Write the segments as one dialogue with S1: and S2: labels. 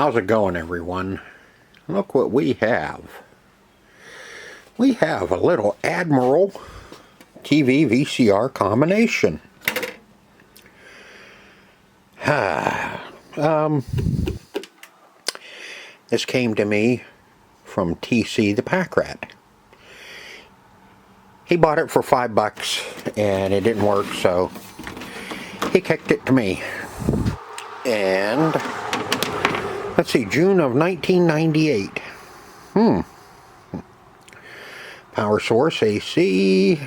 S1: How's it going, everyone? Look what we have. We have a little Admiral TV VCR combination. This came to me from TC the Pack Rat. He bought it for $5 and it didn't work, so he kicked it to me. And let's see, June of 1998. Power source AC. Is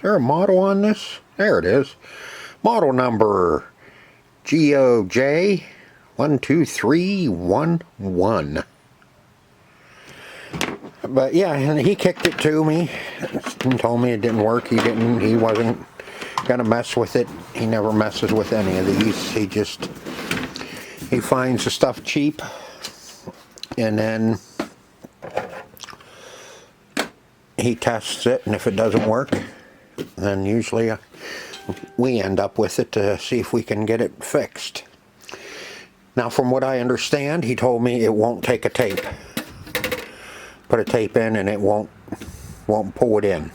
S1: there a model on this? There it is. Model number GOJ 12311. But yeah, and he kicked it to me and told me it didn't work. He wasn't gonna mess with it. He never messes with any of these. He finds the stuff cheap, and then he tests it, and if it doesn't work, then usually we end up with it to see if we can get it fixed. Now, from what I understand, he told me it won't take a tape. Put a tape in and it won't pull it in,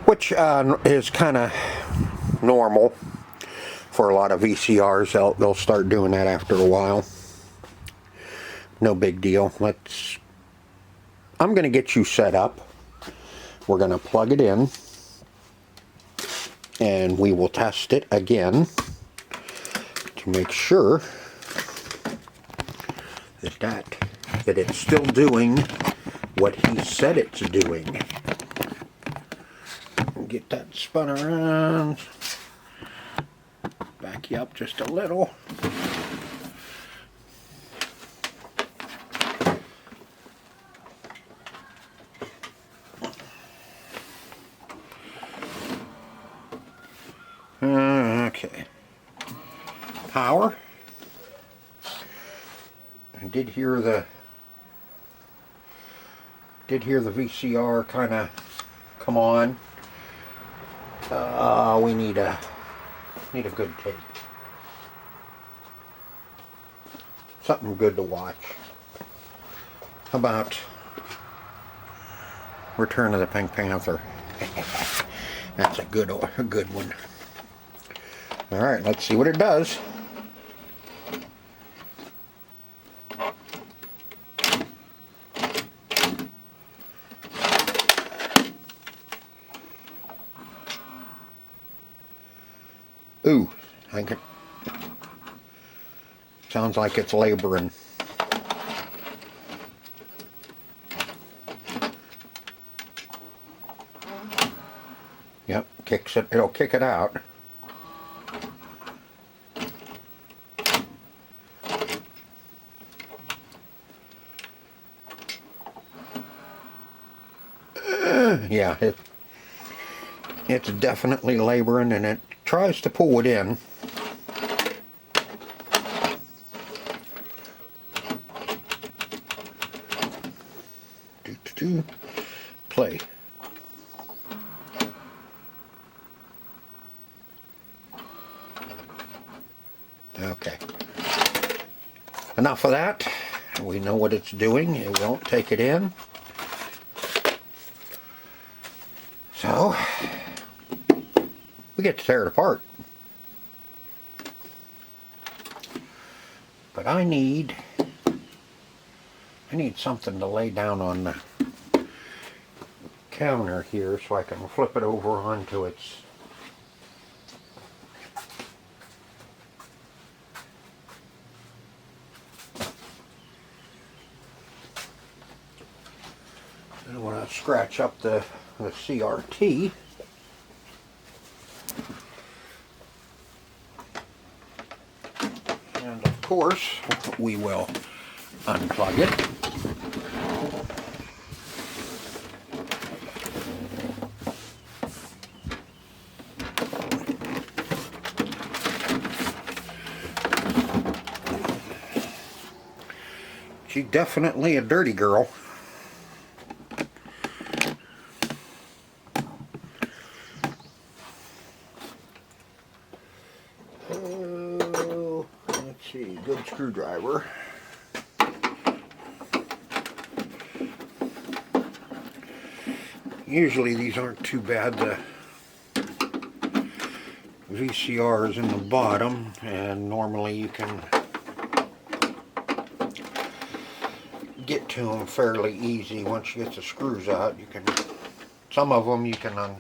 S1: which is kind of normal for a lot of VCRs. They'll start doing that after a while. No big deal. I'm going to get you set up. We're going to plug it in and we will test it again to make sure that it's still doing what he said it's doing. Get that spun around. Back you up just a little. Okay. Power. I did hear the VCR kind of come on. We need a good tape. Something good to watch. How about Return of the Pink Panther? That's a good one. All right, let's see what it does. Ooh, sounds like it's laboring. Yep, kicks it. It'll kick it out. Yeah, it's definitely laboring, and it tries to pull it in. Play. Okay. Enough of that. We know what it's doing. It won't take it in. So we get to tear it apart. But I need something to lay down on the counter here so I can flip it over onto its I don't want to scratch up the CRT. And of course, we will unplug it. She's definitely a dirty girl. see, good screwdriver. Usually these aren't too bad. The VCR is in the bottom, and normally you can get to them fairly easy once you get the screws out. You can, some of them you can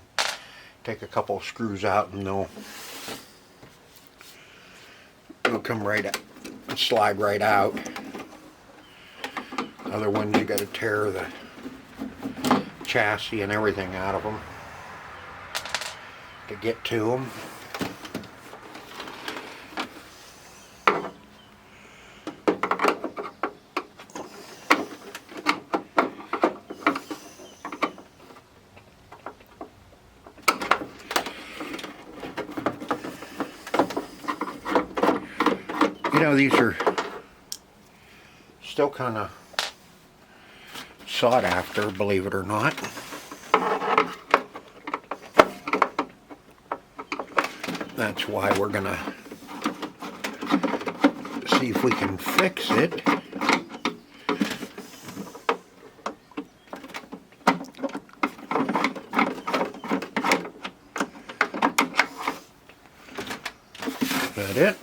S1: take a couple of screws out and they'll come right out and slide right out. Other ones you got to tear the chassis and everything out of them to get to them. You know, these are still kind of sought after, believe it or not. That's why we're gonna see if we can fix it. Is that it?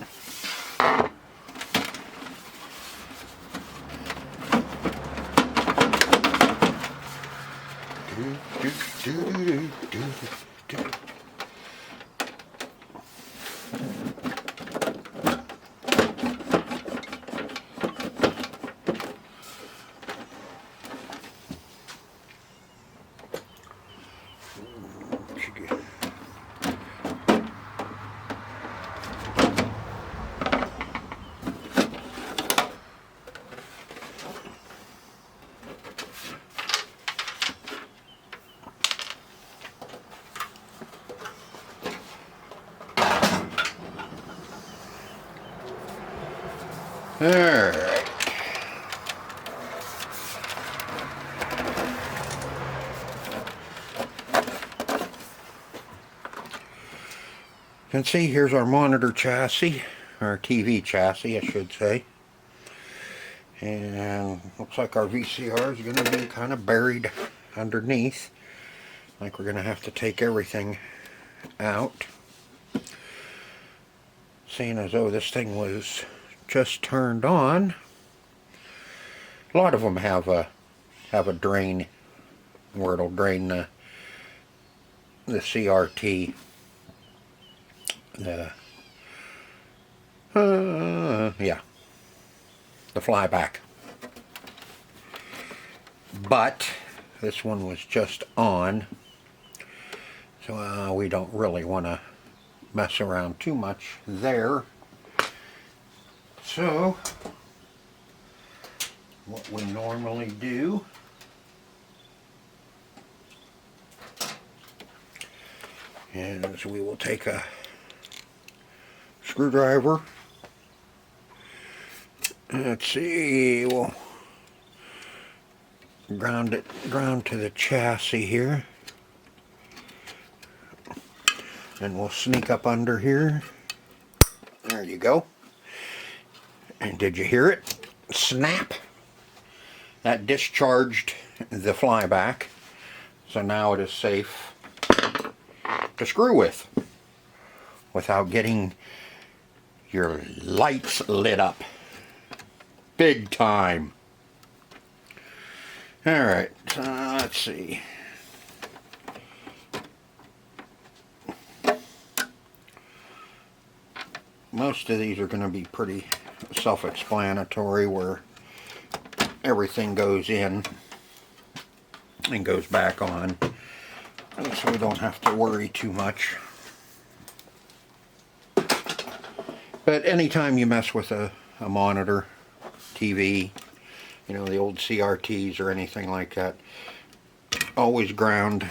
S1: Alright. You can see here's our monitor chassis, our TV chassis I should say. And looks like our VCR is going to be kind of buried underneath. Like we're going to have to take everything out. Seeing as though this thing was just turned on. A lot of them have a drain where it'll drain the CRT, the flyback. But this one was just on, so we don't really want to mess around too much there. So what we normally do is we will take a screwdriver. Let's see, we'll ground to the chassis here. And we'll sneak up under here. There you go. And did you hear it? Snap! That discharged the flyback. So now it is safe to screw with without getting your lights lit up. Big time. Alright, let's see. Most of these are going to be pretty self-explanatory, where everything goes in and goes back on, so we don't have to worry too much. But anytime you mess with a monitor, TV, you know, the old CRTs or anything like that, always ground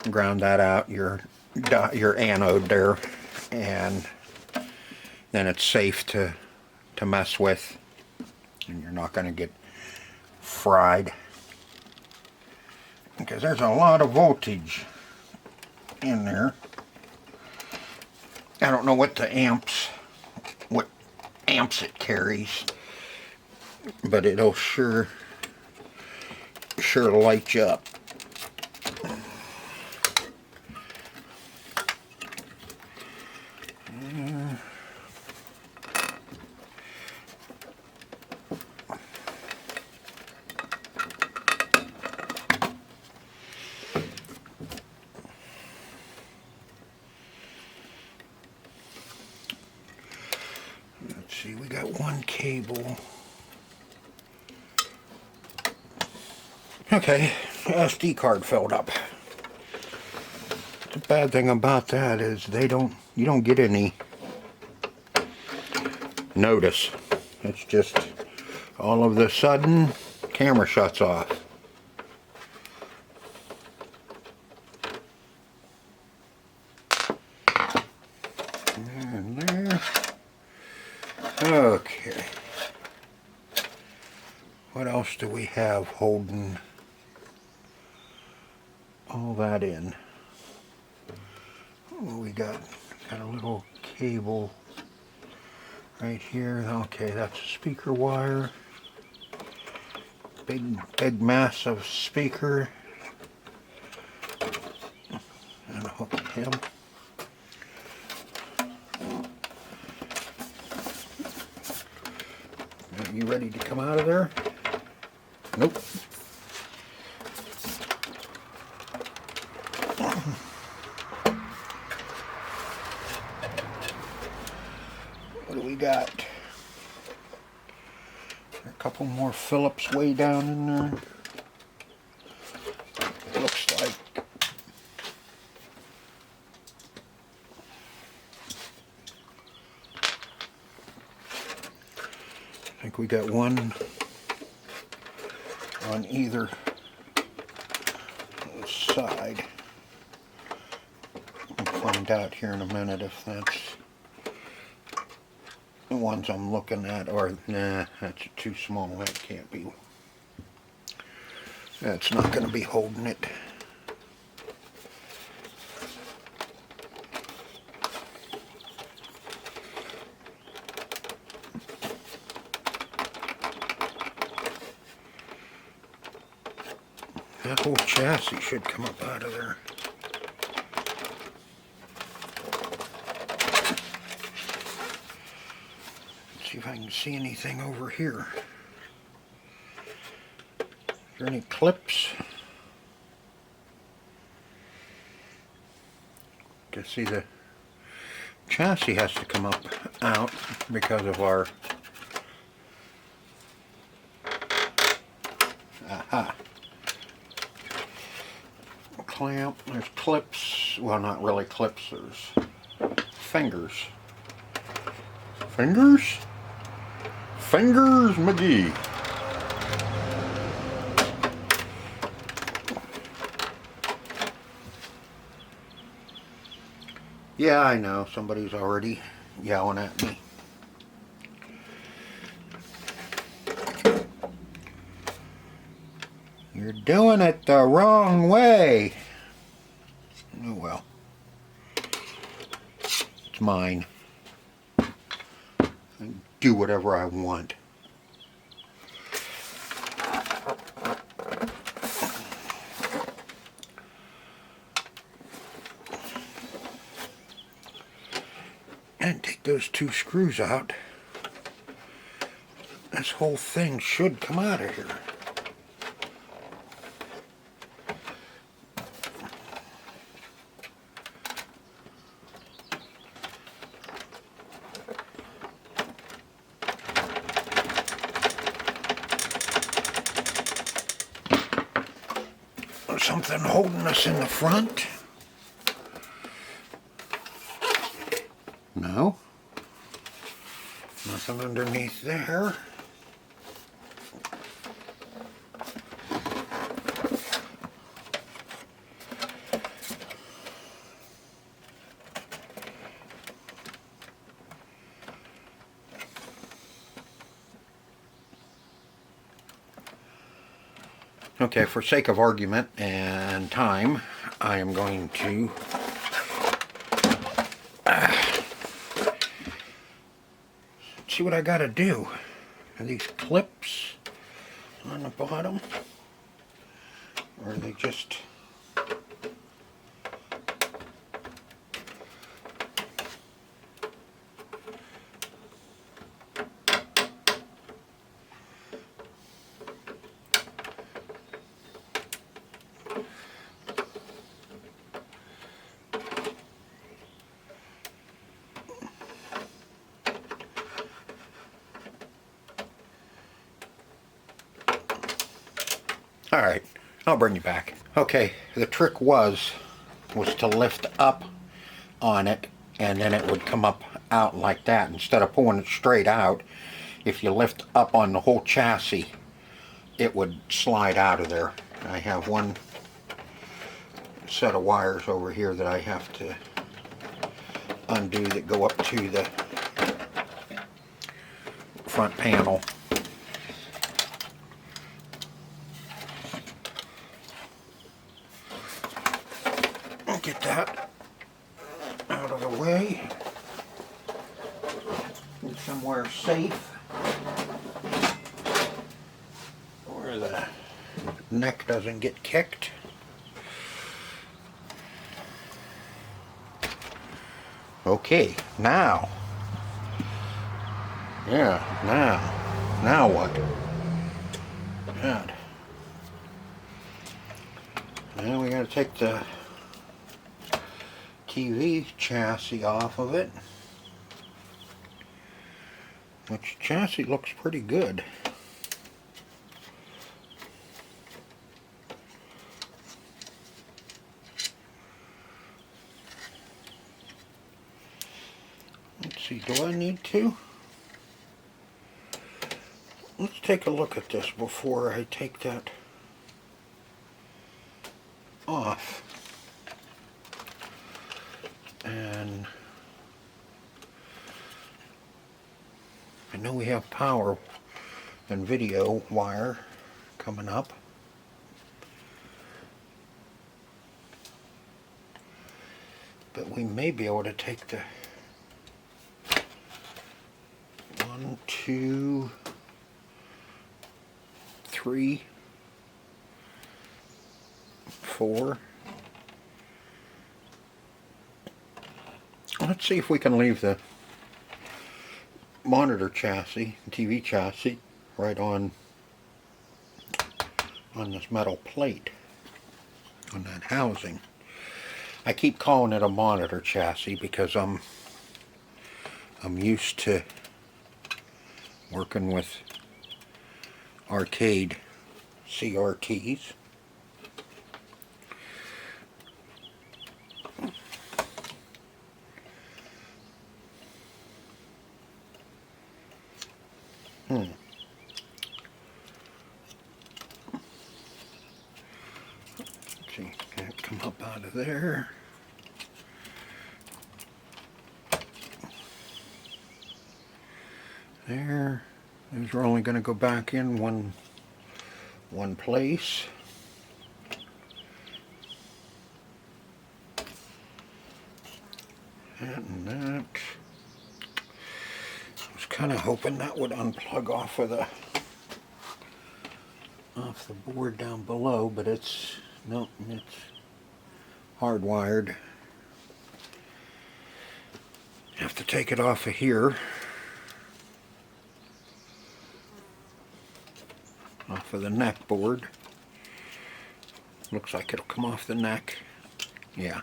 S1: that out, your anode there, and then it's safe to mess with, and you're not going to get fried, because there's a lot of voltage in there. I don't know what the amps amps it carries, but it'll sure light you up. Let's see, we got one cable. Okay, SD card filled up. The bad thing about that is you don't get any notice. It's just all of a sudden camera shuts off. And there. Okay. What else do we have holding all that in? Oh, we got a little cable right here. Okay, that's a speaker wire. Big massive speaker. And hook him. Are you ready to come out of there? Nope. What do we got? A couple more Phillips way down in there. Looks like. I think we got one on either side. We'll find out here in a minute if that's the ones I'm looking at, or nah, that's too small. That can't be. That's not going to be holding it. That whole chassis should come up out of there. Let's see if I can see anything over here. Is there any clips? You can see the chassis has to come up out because of our clamp. There's clips. Well, not really clips. There's fingers. Fingers McGee. Yeah, I know. Somebody's already yelling at me. You're doing it the wrong way. Oh well. It's mine. I can do whatever I want. And take those two screws out. This whole thing should come out of here. Something holding us in the front? No. Nothing underneath there. Okay, for sake of argument and time, I am going to see see what I gotta do. Are these clips on the bottom? Or are they just... Alright, I'll bring you back. Okay, the trick was to lift up on it and then it would come up out like that. Instead of pulling it straight out, if you lift up on the whole chassis, it would slide out of there. I have one set of wires over here that I have to undo that go up to the front panel. Get that out of the way. Get somewhere safe where the neck doesn't get kicked. Okay, now. Yeah, now what? God. Now we gotta take the TV chassis off of it, which chassis looks pretty good. Let's see, do I need to? Let's take a look at this before I take that off. And I know we have power and video wire coming up. But we may be able to take the 1, 2, 3, 4. Let's see if we can leave the monitor chassis, TV chassis, right on this metal plate, on that housing. I keep calling it a monitor chassis because I'm used to working with arcade CRTs. Let's see, can it come up out of there? There. These are only going to go back in one place. And that. I was kind of hoping that would unplug off the board down below, but it's hardwired. Have to take it off of here. Off of the neck board. Looks like it'll come off the neck. Yeah.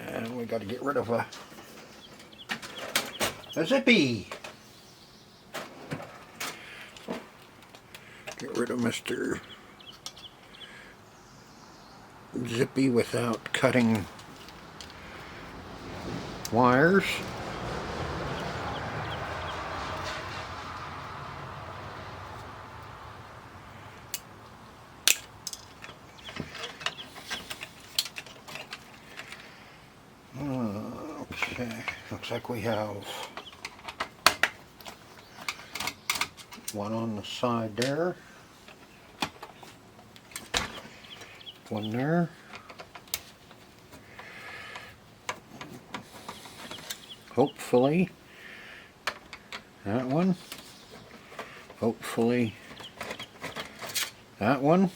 S1: And we got to get rid of a zippy. Get rid of Mr. Zippy without cutting wires. Okay, looks like we have one on the side there, one there. Hopefully That one. Hopefully that one.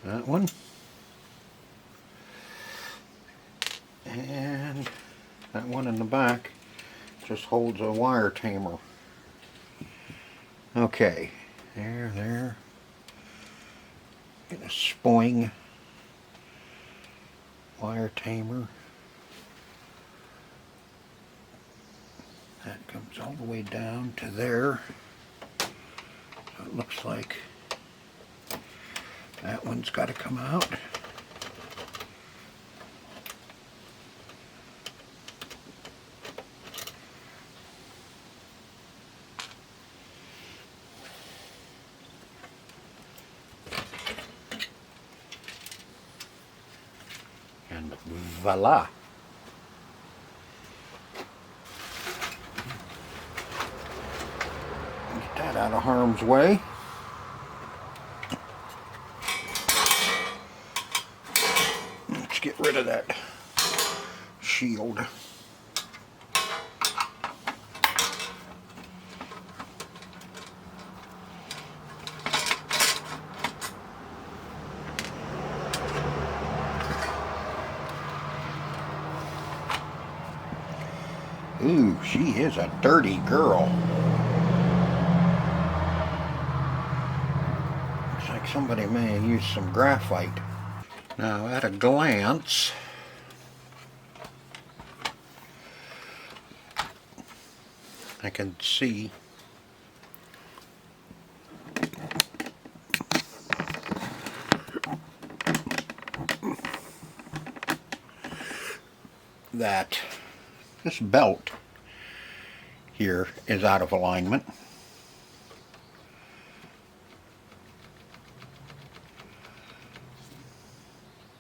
S1: That one. And that one in the back just holds a wire tamer. Okay, there. Get a spoing wire tamer. That comes all the way down to there. So it looks like that one's got to come out. And voila. Get that out of harm's way. Let's get rid of that shield. Ooh, she is a dirty girl. Looks like somebody may have used some graphite. Now, at a glance, I can see that this belt here is out of alignment.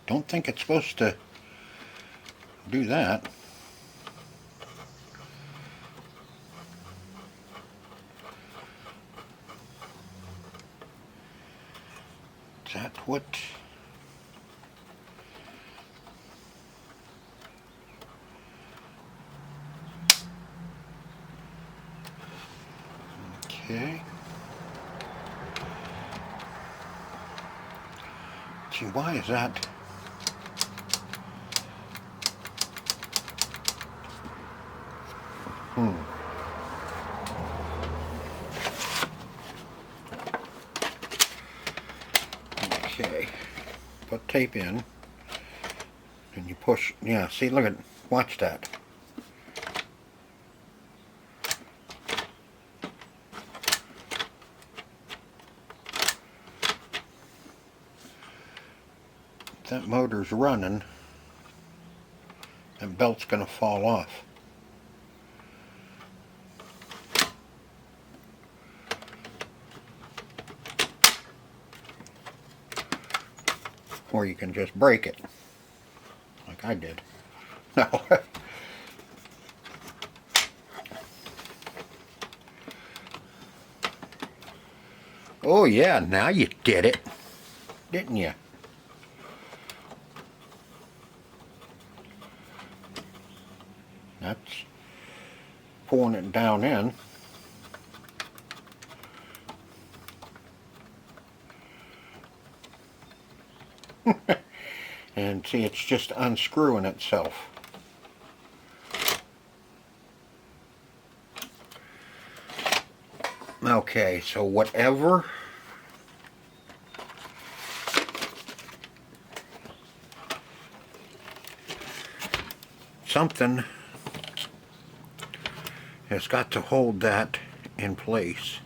S1: Don't think it's supposed to do that. Is that what? Okay. Gee, why is that? Okay. Put tape in. And you push. Yeah, see, look at, watch that. If that motor's running, that belt's going to fall off. Or you can just break it, like I did. No. Oh yeah, now you did it, didn't you? That's pulling it down in. And see, it's just unscrewing itself. Okay, so whatever something has got to hold that in place.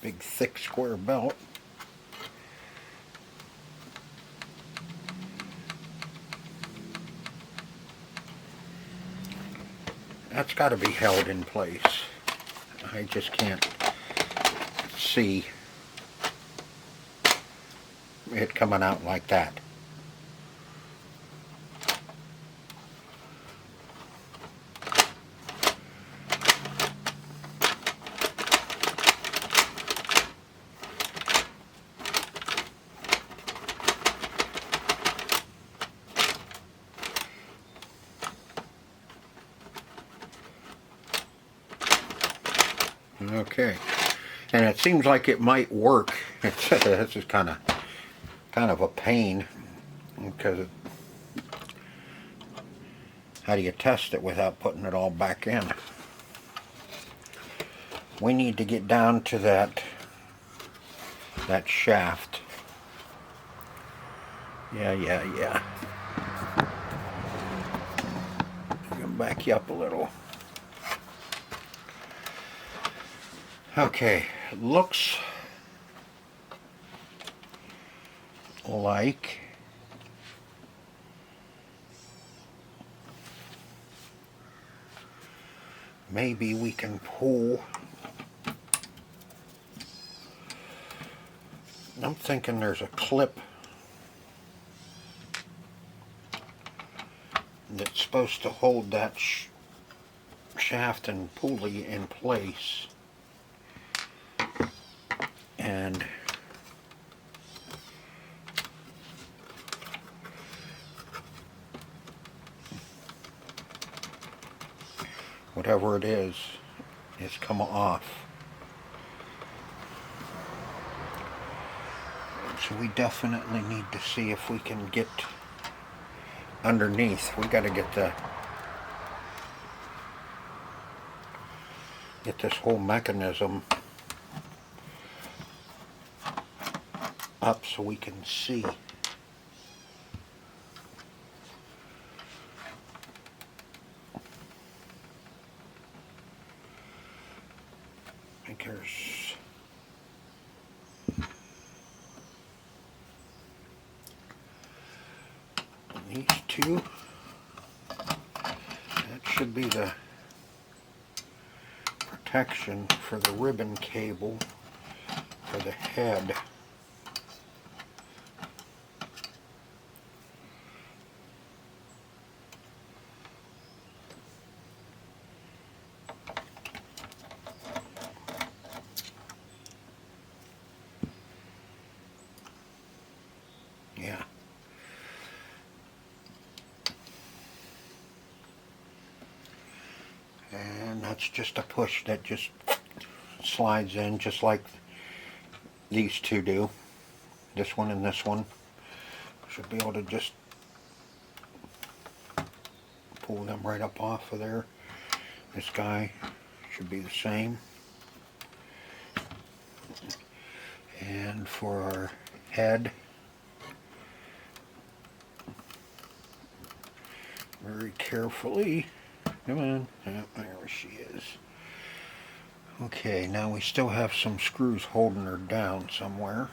S1: Big thick square belt. That's got to be held in place. I just can't see it coming out like that. Okay, and it seems like it might work. This is kind of a pain, because how do you test it without putting it all back in? We need to get down to that shaft. Yeah. I'm gonna back you up a little. Okay, looks like maybe we can pull. I'm thinking there's a clip that's supposed to hold that shaft and pulley in place. And whatever it is come off. So we definitely need to see if we can get underneath. We got to get this whole mechanism up so we can see. I think there's these two. That should be the protection for the ribbon cable for the head. Yeah. And that's just a push that just slides in just like these two do. This one and this one. Should be able to just pull them right up off of there. This guy should be the same. And for our head, very carefully. Come on. Oh, there she is. Okay, now we still have some screws holding her down somewhere.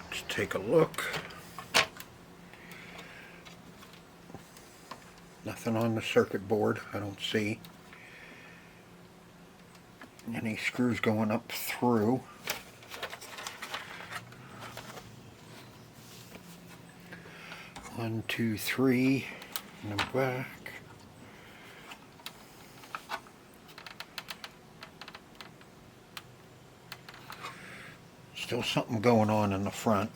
S1: Let's take a look. Nothing on the circuit board, I don't see. Any screws going up through. One, two, three in the back. Still something going on in the front.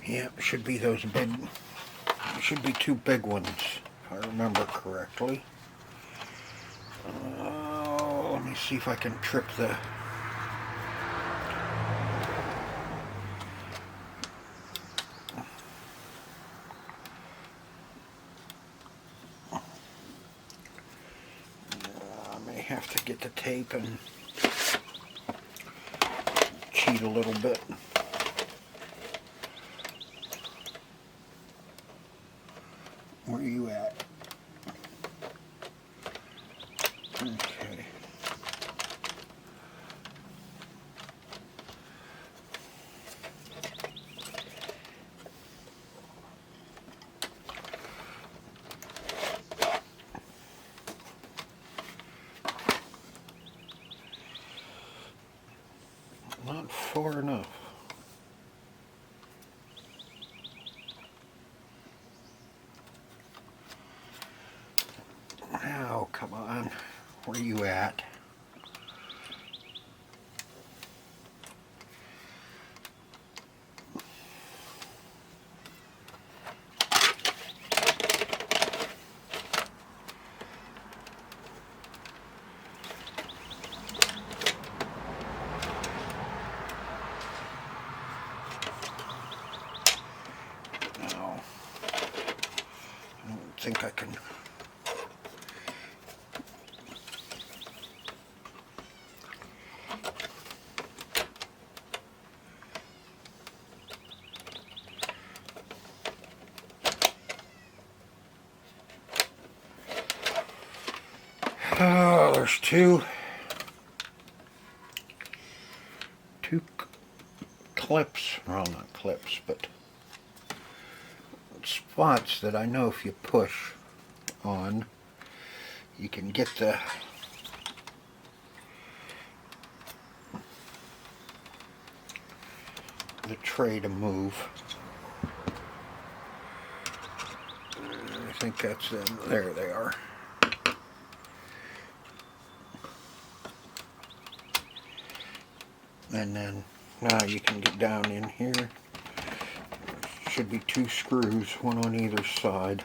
S1: Yeah, should be those big, should be two big ones, if I remember correctly. Let me see if I can trip the... I may have to get the tape and cheat a little bit. Where are you at? Okay. far enough. Oh, come on. Where are you at? No. I don't think I can. Oh, there's two clips, well, not clips, but spots that I know if you push on, you can get the tray to move. I think that's them. There they are. And then now you can get down in here. Should be two screws, one on either side.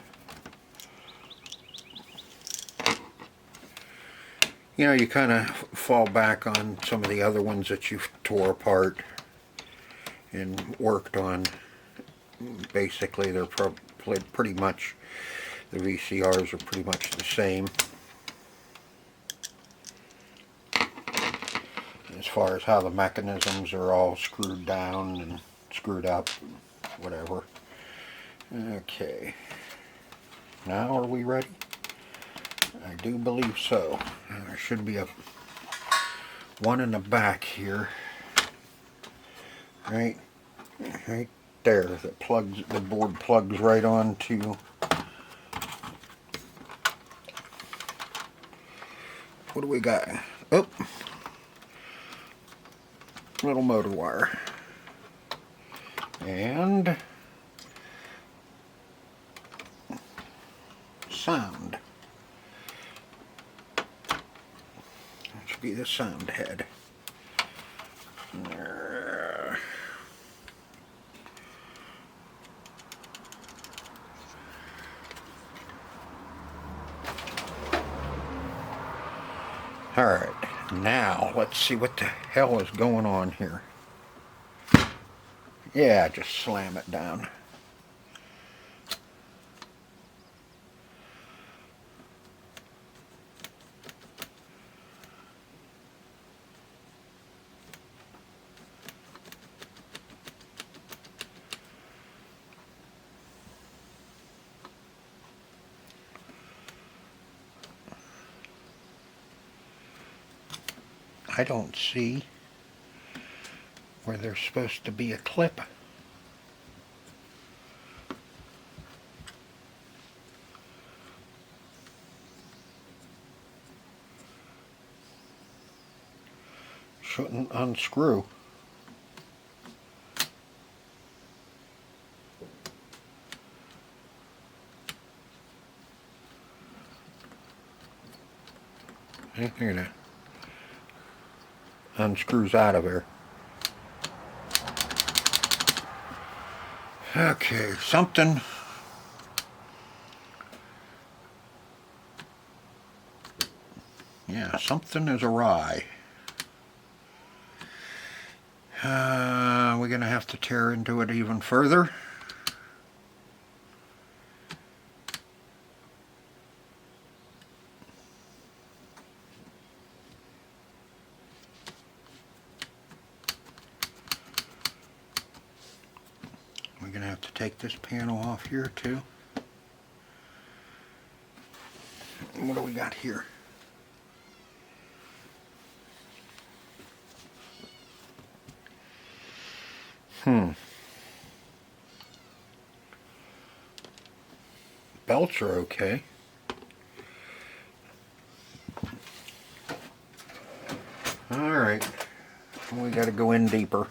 S1: You know, you kind of fall back on some of the other ones that you've tore apart and worked on. Basically, they're pretty much, the VCRs are pretty much the same as far as how the mechanisms are all screwed down and screwed up, whatever. Okay, now are we ready? I do believe so. There should be one in the back here, right there, that plugs, the board plugs right on to, what do we got? Oh, little motor wire. And sound. That should be the sound head. There. Alright, now let's see what the hell is going on here. Yeah, just slam it down. I don't see where there's supposed to be a clip. Shouldn't unscrew. Here it unscrews out of here. Okay, something. Yeah, something is awry. We're going to have to tear into it even further. We're going to have to take this panel off here too. And what do we got here? Belts are okay. Alright, we got to go in deeper.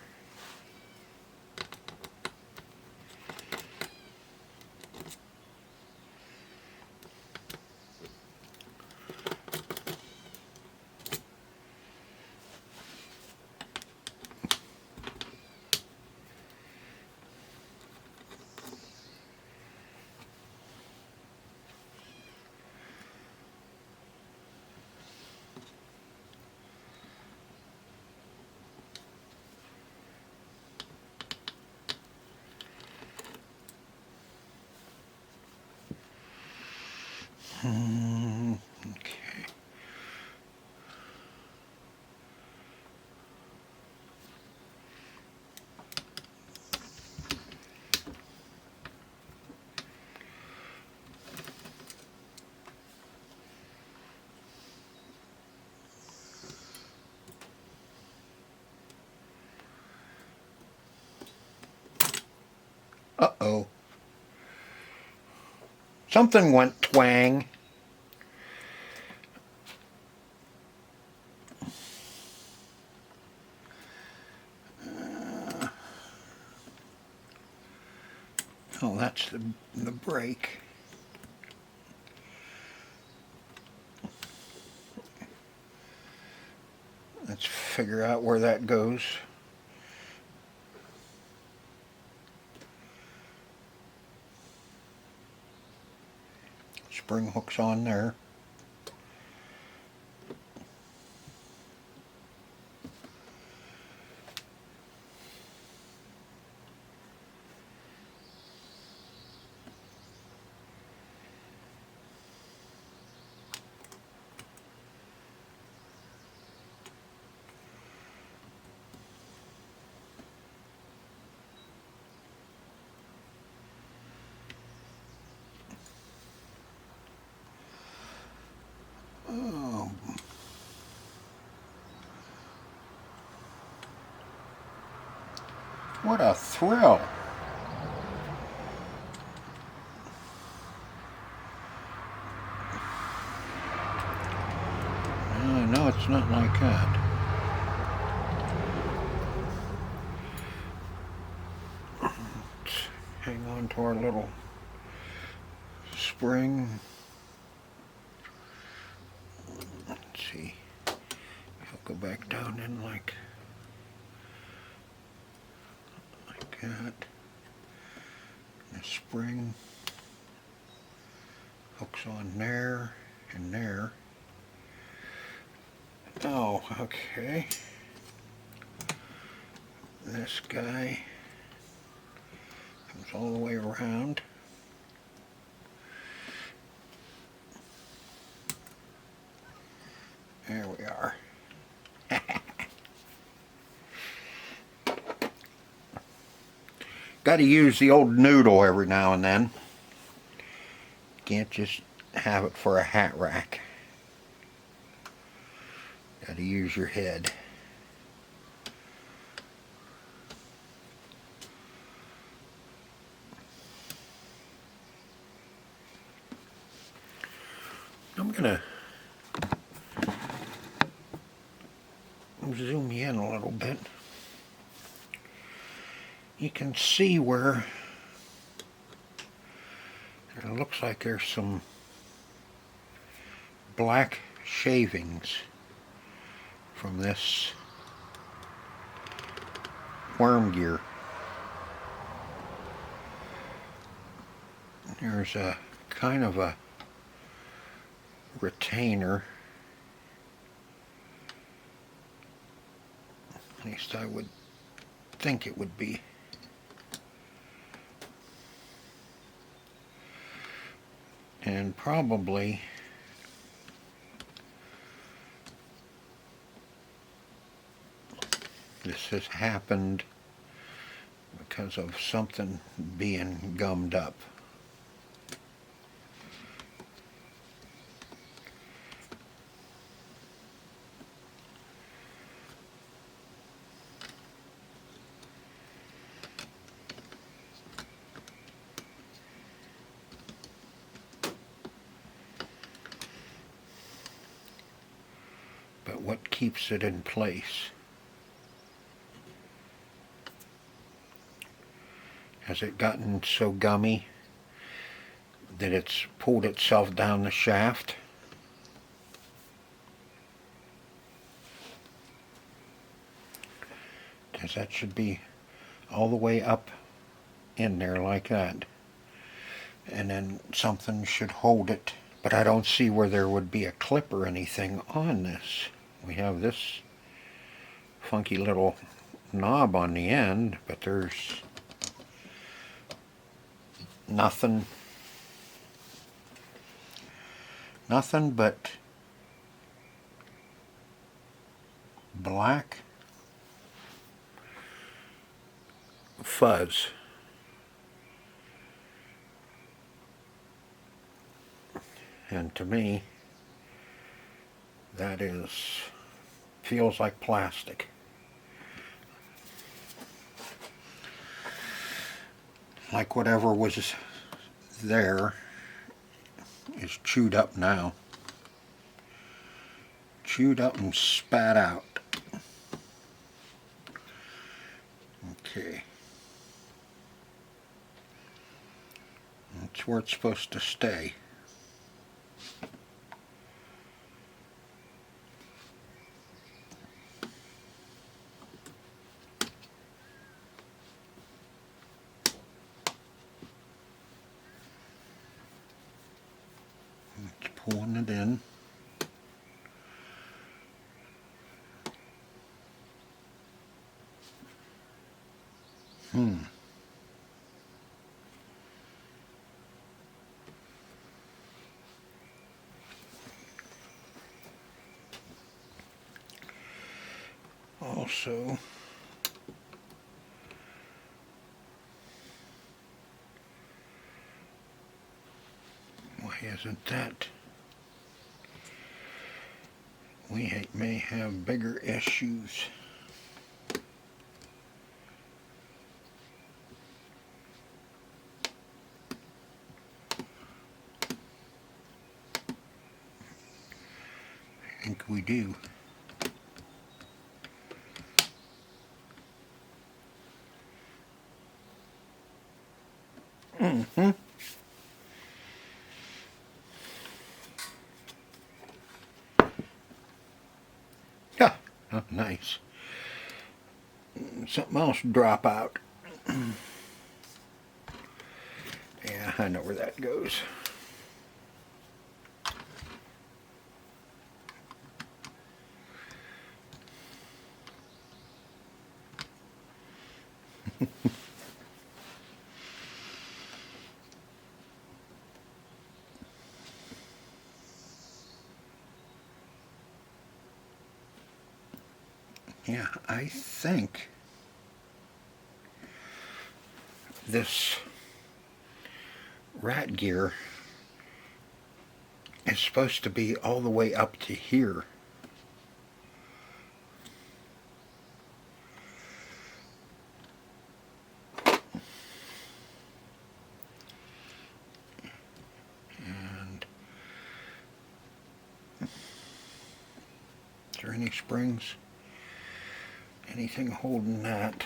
S1: Okay. Uh-oh. Something went twang. Oh, that's the brake. Let's figure out where that goes. Spring hook's on there. Oh. What a thrill. No, it's not like that. Let's hang on to our little spring. Let's see. I'll go back down in like that. The spring hooks on there and there. Oh, okay. This guy comes all the way around. There we are. Got to use the old noodle every now and then. Can't just have it for a hat rack. Got to use your head. I'm gonna zoom you in a little bit. You can see where it looks like there's some black shavings from this worm gear. There's a kind of a retainer, at least I would think it would be. And probably this has happened because of something being gummed up. But what keeps it in place? Has it gotten so gummy that it's pulled itself down the shaft? Because that should be all the way up in there like that. And then something should hold it. But I don't see where there would be a clip or anything on this. We have this funky little knob on the end, but there's nothing. Nothing but black fuzz. And to me, that feels like plastic. Like whatever was there is chewed up now. Chewed up and spat out. Okay. That's where it's supposed to stay. It's pulling it in. Also, why isn't that? We may have bigger issues. I think we do. Mm-hmm. Yeah, oh, nice. Something else drop out. Yeah, I know where that goes. Yeah, I think this rat gear is supposed to be all the way up to here. And is there any springs? Anything holding that?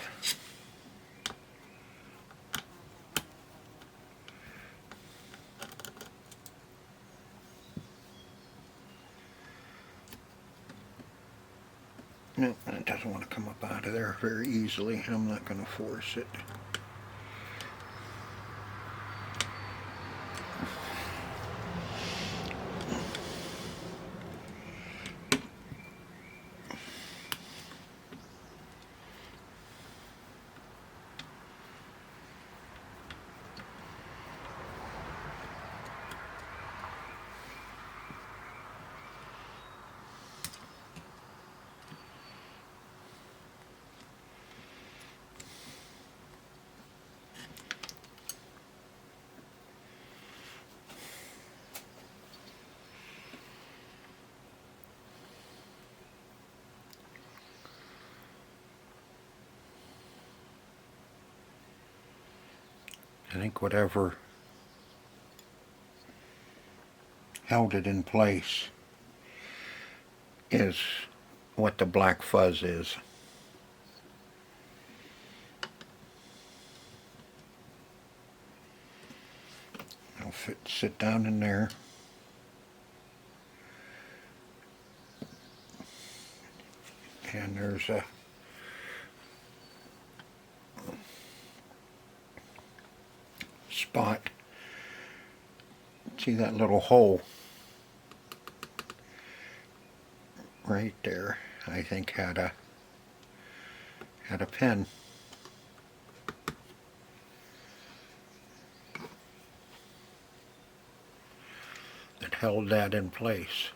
S1: No, it doesn't want to come up out of there very easily. I'm not going to force it. I think whatever held it in place is what the black fuzz is. It'll sit down in there. And there's a spot. See that little hole right there? I think had a pin. That held that in place.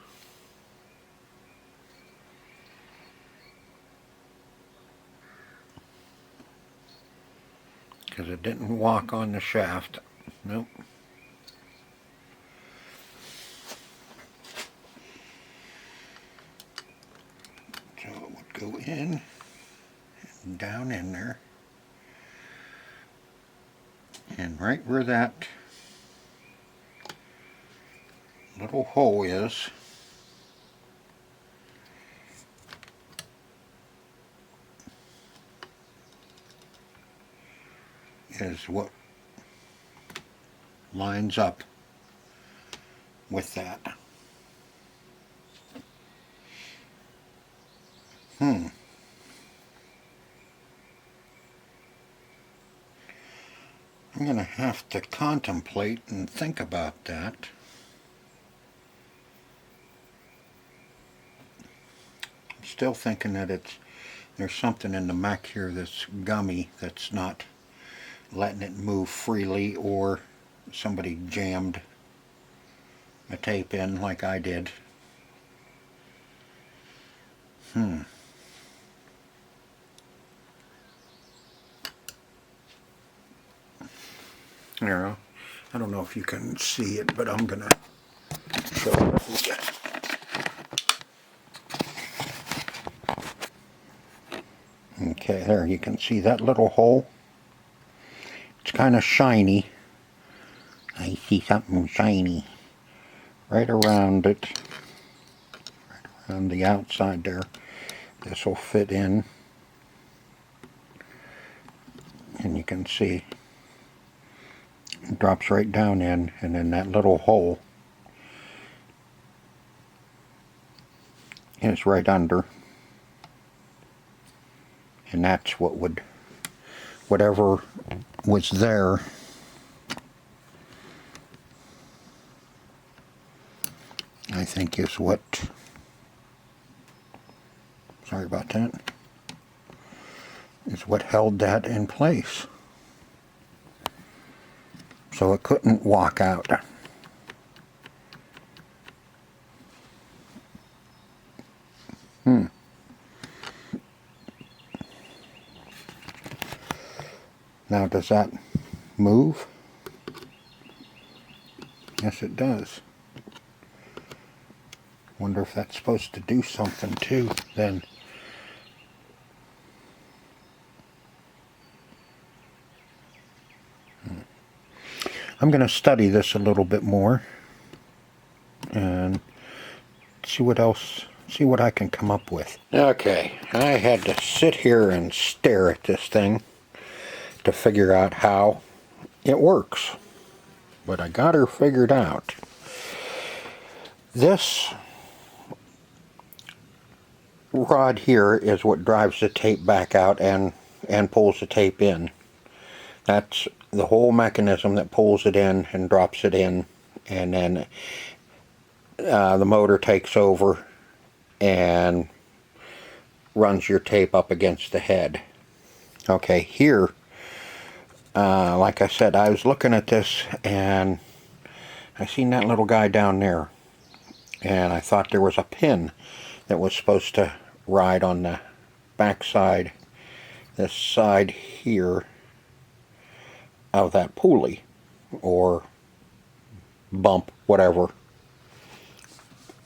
S1: Because it didn't walk on the shaft. Nope. So it would go in and down in there. And right where that little hole is what lines up with that. I'm going to have to contemplate and think about that. I'm still thinking that there's something in the mech here that's gummy, that's not letting it move freely, or somebody jammed a tape in like I did. There, I don't know if you can see it, but I'm gonna show it. Okay, there you can see that little hole. It's kind of shiny. I see something shiny right around it, right around the outside there. This will fit in, and you can see it drops right down in, and then that little hole is right under, and that's what would, whatever was there, I think is what, sorry about that, is what held that in place. So it couldn't walk out. Now does that move? Yes, it does. Wonder if that's supposed to do something too then. I'm going to study this a little bit more and see what else, see what I can come up with. Okay, I had to sit here and stare at this thing to figure out how it works, but I got her figured out. This rod here is what drives the tape back out and pulls the tape in. That's the whole mechanism that pulls it in and drops it in, and then the motor takes over and runs your tape up against the head. Okay, here, like I said, I was looking at this and I seen that little guy down there, and I thought there was a pin that was supposed to ride on the back side, this side here of that pulley or bump, whatever.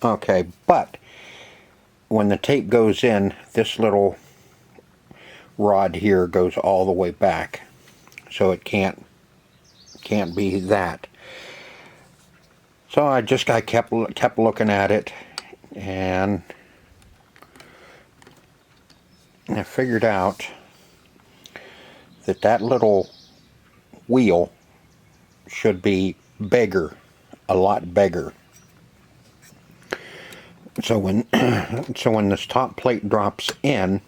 S1: Okay, but when the tape goes in, this little rod here goes all the way back, so it can't be that. So I kept looking at it, and I figured out that little wheel should be bigger, a lot bigger. So when this top plate drops in,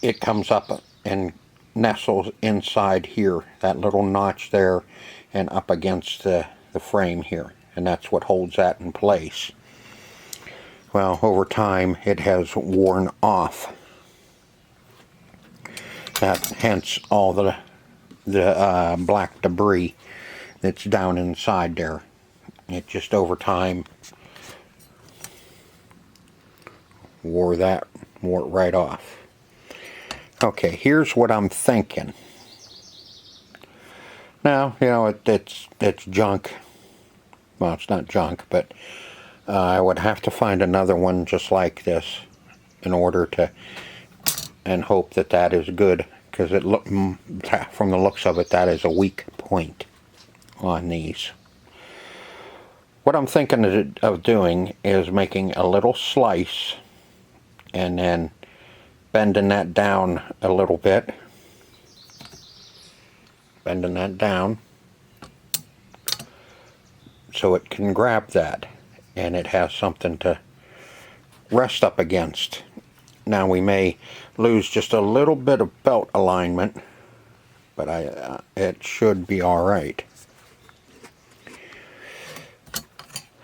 S1: it comes up and nestles inside here, that little notch there, and up against the frame here, and that's what holds that in place. Well, over time it has worn off. Hence all the the black debris that's down inside there. It just over time wore it right off. Okay, here's what I'm thinking. Now, you know, it's junk. Well, it's not junk, but I would have to find another one just like this in order to, and hope that that is good, because from the looks of it, that is a weak point on these. What I'm thinking of doing is making a little slice and then bending that down a little bit. Bending that down so it can grab that and it has something to rest up against. Now we may lose just a little bit of belt alignment, but it should be alright.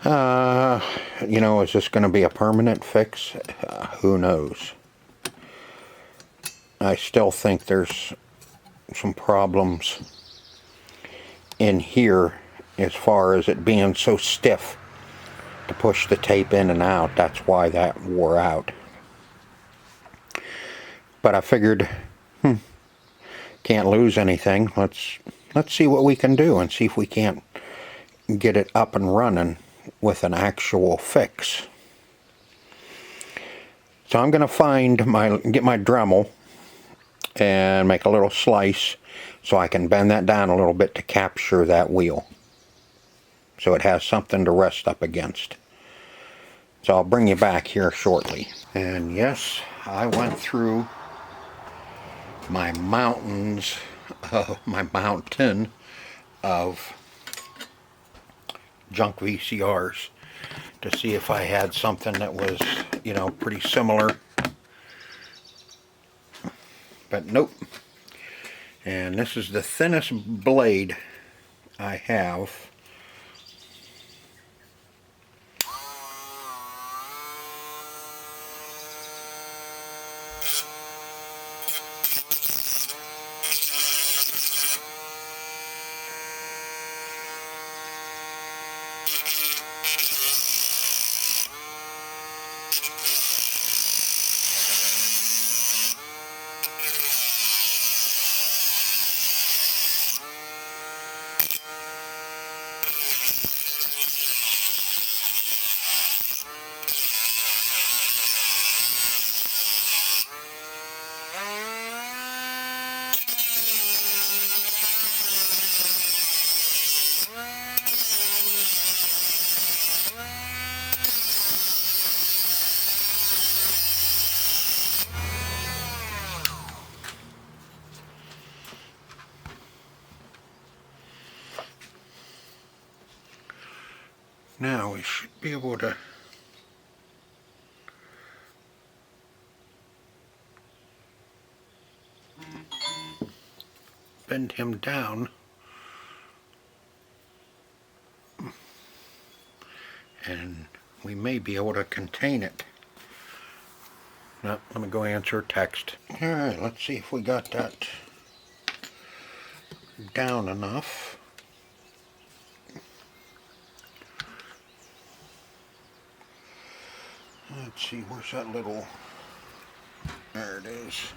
S1: You know, is this going to be a permanent fix? Who knows? I still think there's some problems in here as far as it being so stiff to push the tape in and out. That's why that wore out. But I figured, can't lose anything. Let's see what we can do and see if we can't get it up and running with an actual fix. So I'm going to get my Dremel and make a little slice so I can bend that down a little bit to capture that wheel, so it has something to rest up against. So I'll bring you back here shortly. And yes, I went through my mountain of junk VCRs to see if I had something that was, you know, pretty similar. But nope. And this is the thinnest blade I have. Now we should be able to bend him down and we may be able to contain it. Now, let me go answer a text. Alright, let's see if we got that down enough. Let's see, where's that little... There it is.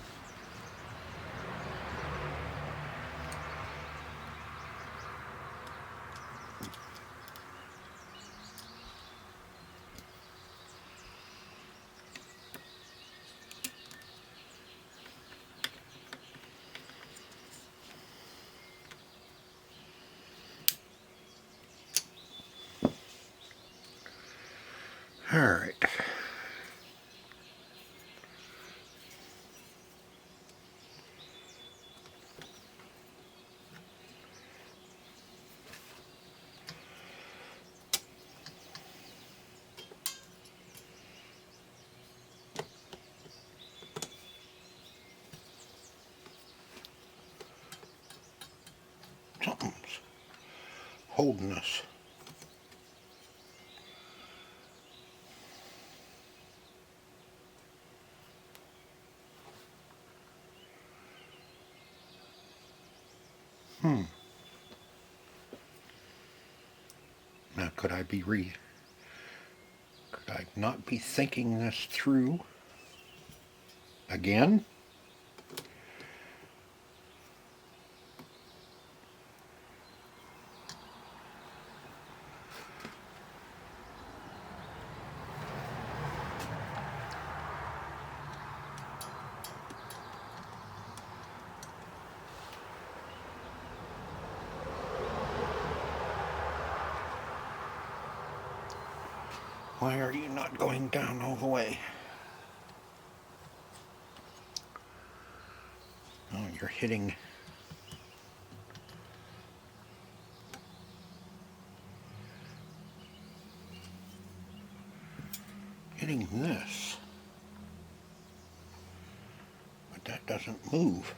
S1: Alright. Something's holding us. Could I not be thinking this through again? Why are you not going down all the way? Oh, you're hitting this, but that doesn't move.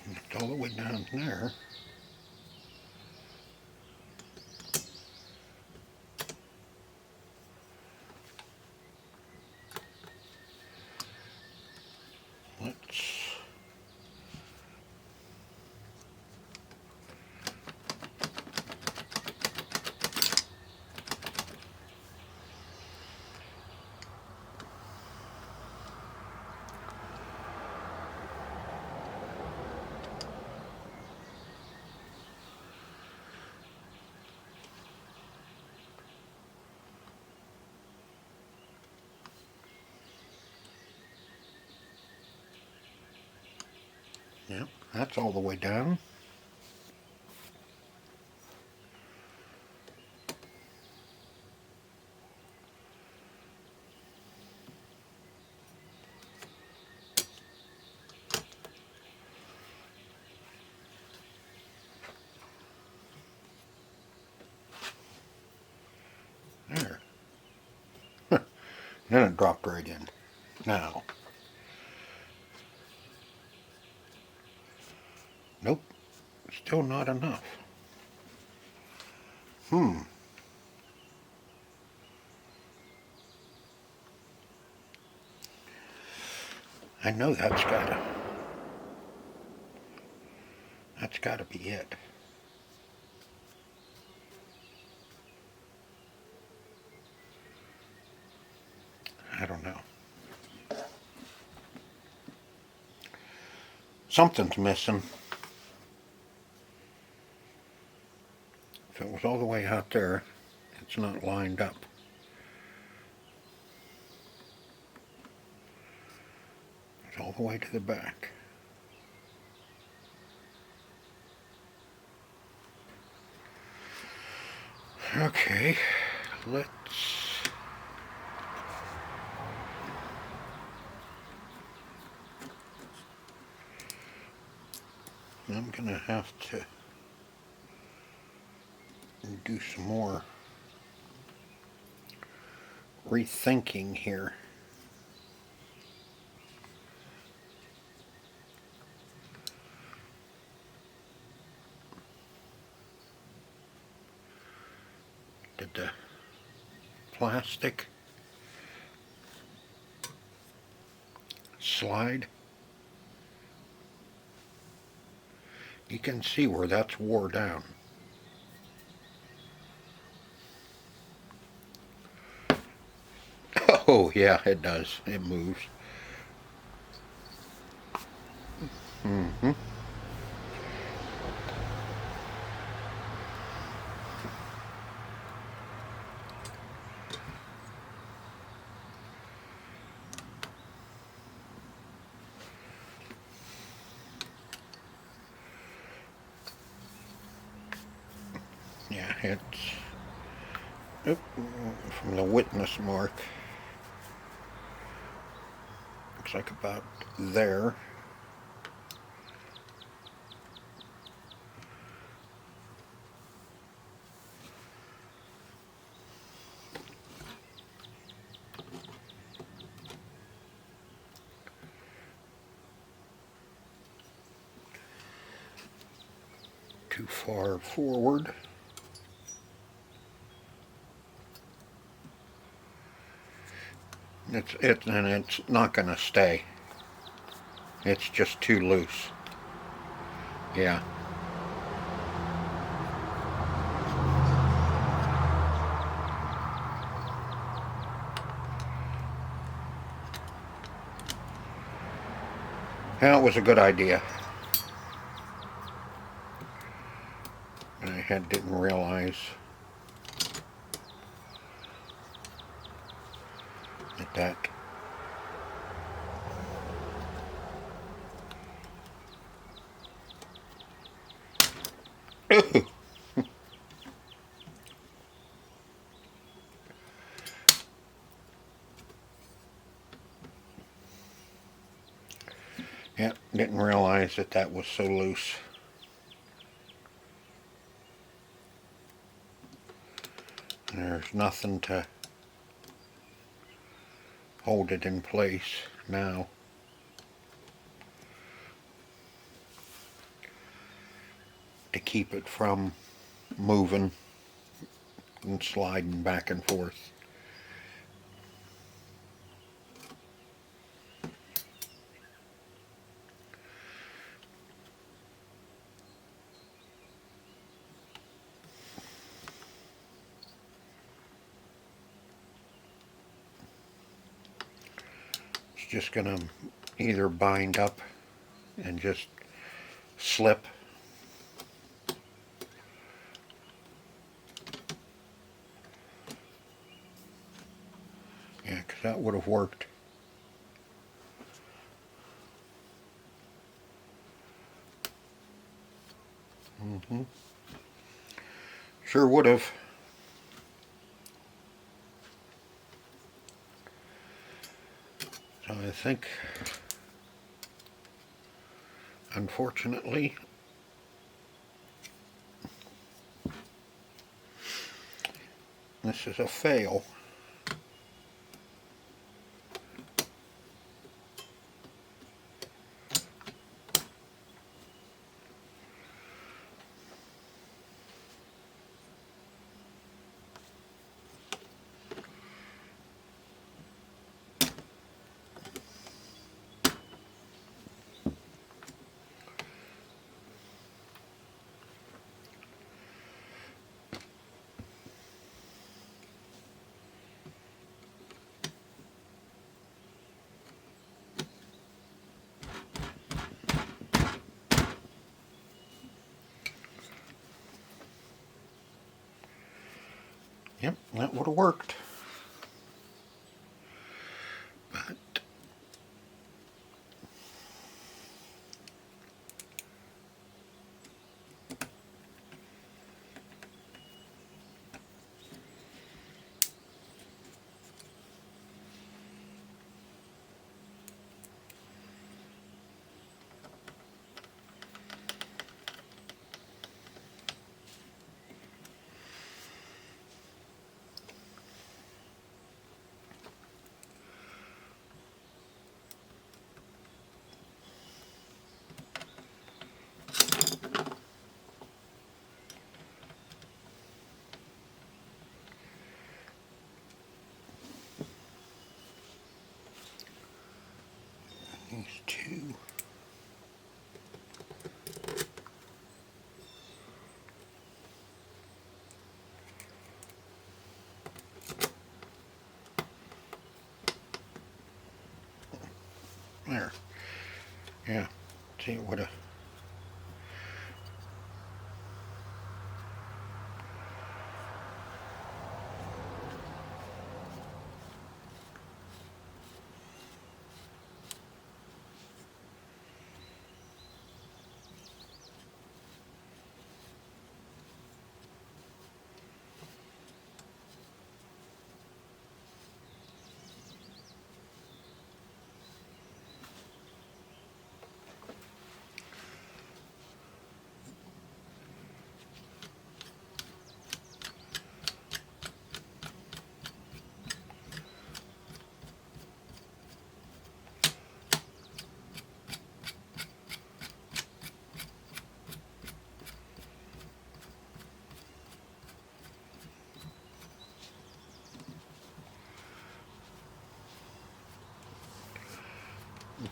S1: It's all the way down there. Let's yeah, that's all the way down. There. Then it dropped right in. Now. Nope. Still not enough. I know that's gotta be it. I don't know. Something's missing. If it was all the way out there, it's not lined up. It's all the way to the back. Okay, I'm gonna have to do some more rethinking here. Did the plastic slide? You can see where that's wore down. Oh yeah, it does. It moves. Yeah, it's from the witness mark. Looks like about there. Too far forward. It's not gonna stay. It's just too loose. Yeah. Well, it was a good idea. I didn't realize that. Yeah, didn't realize that that was so loose. And there's nothing to hold it in place now. To keep it from moving and sliding back and forth. It's just gonna either bind up and just slip, yeah, because that would have worked. Sure would have. So I think, unfortunately, this is a fail. Yep, that would have worked. But these two. There. Yeah. See, it would have.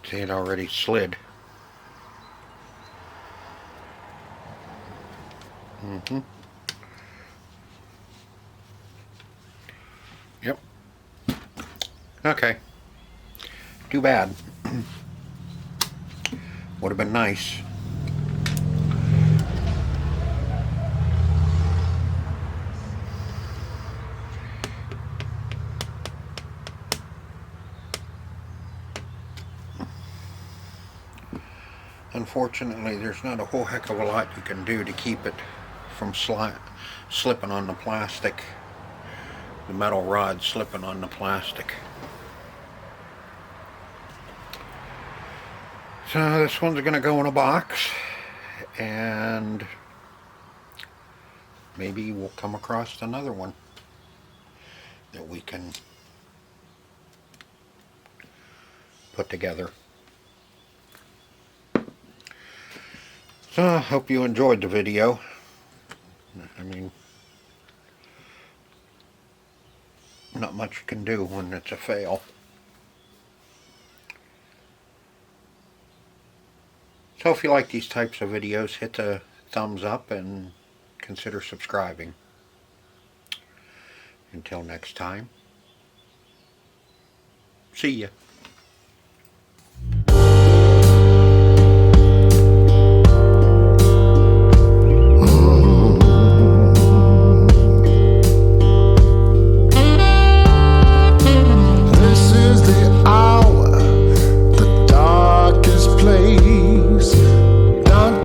S1: See, it already slid. Yep. Okay. Too bad. Would have been nice. Unfortunately, there's not a whole heck of a lot you can do to keep it from slipping on the plastic. The metal rod slipping on the plastic. So this one's going to go in a box, and maybe we'll come across another one that we can put together. So I hope you enjoyed the video. I mean, not much you can do when it's a fail. So if you like these types of videos, hit the thumbs up and consider subscribing. Until next time, see ya.